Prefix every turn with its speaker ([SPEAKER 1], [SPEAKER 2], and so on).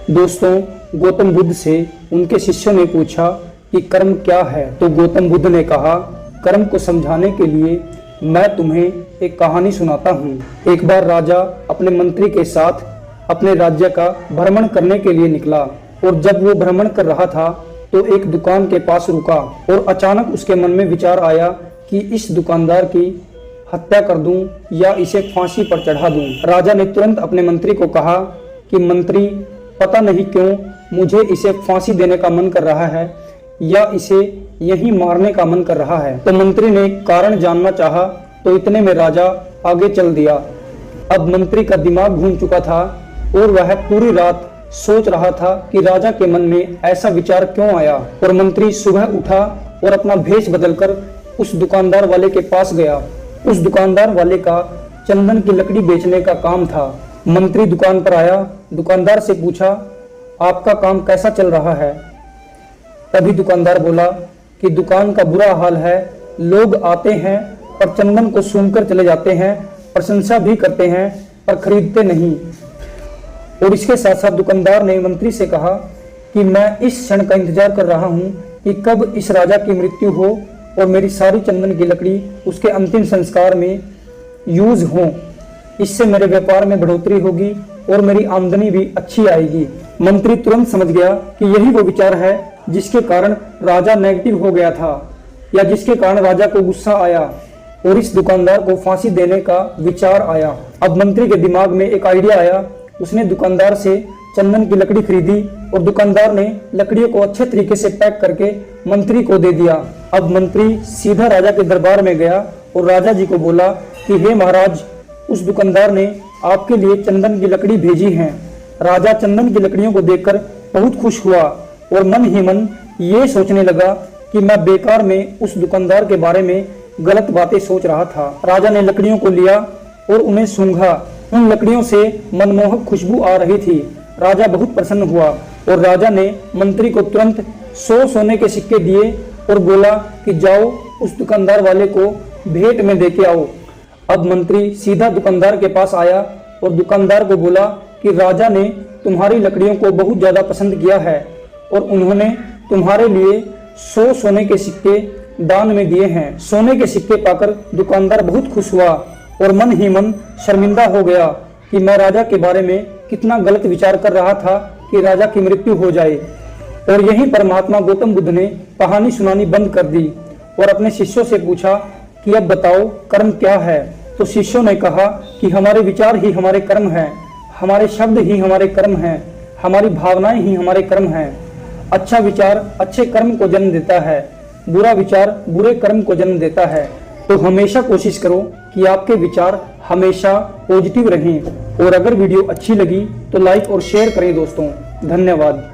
[SPEAKER 1] दोस्तों, गौतम बुद्ध से उनके शिष्यों ने पूछा कि कर्म क्या है, तो गौतम बुद्ध ने कहा, कर्म को समझाने के लिए मैं तुम्हें एक कहानी सुनाता हूँ। एक बार राजा अपने मंत्री के साथ अपने राज्य का भ्रमण करने के लिए निकला और जब वो भ्रमण कर रहा था तो एक दुकान के पास रुका और अचानक उसके मन में विचार आया कि इस दुकानदार की हत्या कर दूं या इसे फांसी पर चढ़ा दूं। राजा ने तुरंत अपने मंत्री को कहा कि मंत्री, पता नहीं क्यों मुझे इसे फांसी देने का मन कर रहा है या इसे यहीं मारने का मन कर रहा है। तो मंत्री ने कारण जानना चाहा तो इतने में राजा आगे चल दिया। अब मंत्री का दिमाग घूम चुका था और वह पूरी रात सोच रहा था कि राजा के मन में ऐसा विचार क्यों आया। और मंत्री सुबह उठा और अपना भेष बदलकर उस दुकानदार वाले के पास गया। उस दुकानदार वाले का चंदन की लकड़ी बेचने का काम था। मंत्री दुकान पर आया, दुकानदार से पूछा, आपका काम कैसा चल रहा है? तभी दुकानदार बोला कि दुकान का बुरा हाल है, लोग आते हैं पर चंदन को सूंघकर चले जाते हैं, प्रशंसा भी करते हैं पर खरीदते नहीं। और इसके साथ साथ दुकानदार ने मंत्री से कहा कि मैं इस क्षण का इंतजार कर रहा हूँ कि कब इस राजा की मृत्यु हो और मेरी सारी चंदन की लकड़ी उसके अंतिम संस्कार में यूज हो। इससे मेरे व्यापार में बढ़ोतरी होगी और मेरी आमदनी भी अच्छी आएगी। मंत्री तुरंत समझ गया कि यही वो विचार है जिसके कारण राजा नेगेटिव हो गया था या जिसके कारण राजा को गुस्सा आया और इस दुकानदार को फांसी देने का विचार आया। अब मंत्री के दिमाग में एक आइडिया आया। उसने दुकानदार से चंदन की लकड़ी खरीदी और दुकानदार ने लकड़ियों को अच्छे तरीके से पैक करके मंत्री को दे दिया। अब मंत्री सीधा राजा के दरबार में गया और राजा जी को बोला कि हे महाराज, उस दुकानदार ने आपके लिए चंदन की लकड़ी भेजी है। राजा चंदन की लकड़ियों को देखकर बहुत खुश हुआ और मन ही मन ये सोचने लगा कि मैं बेकार में उस दुकानदार के बारे में गलत बातें सोच रहा था। राजा ने लकड़ियों को लिया और उन्हें सूंघा। उन लकड़ियों से मनमोहक खुशबू आ रही थी। राजा बहुत प्रसन्न हुआ और राजा ने मंत्री को तुरंत 100 सोने के सिक्के दिए और बोला कि जाओ उस दुकानदार वाले को भेंट में देके आओ। अब मंत्री सीधा दुकानदार के पास आया और दुकानदार को बोला कि राजा ने तुम्हारी लकड़ियों को बहुत ज्यादा पसंद किया है और उन्होंने तुम्हारे लिए 100 सोने के सिक्के दान में दिए हैं। सोने के सिक्के पाकर दुकानदार बहुत खुश हुआ और मन ही मन शर्मिंदा हो गया कि मैं राजा के बारे में कितना गलत विचार कर रहा था कि राजा की मृत्यु हो जाए। और यहीं पर महात्मा गौतम बुद्ध ने कहानी सुनानी बंद कर दी और अपने शिष्यों से पूछा कि अब बताओ कर्म क्या है। तो शिष्यों ने कहा कि हमारे विचार ही हमारे कर्म हैं, हमारे शब्द ही हमारे कर्म हैं, हमारी भावनाएं ही हमारे कर्म हैं। अच्छा विचार अच्छे कर्म को जन्म देता है, बुरा विचार बुरे कर्म को जन्म देता है। तो हमेशा कोशिश करो कि आपके विचार हमेशा पॉजिटिव रहें। और अगर वीडियो अच्छी लगी तो लाइक और शेयर करें दोस्तों। धन्यवाद।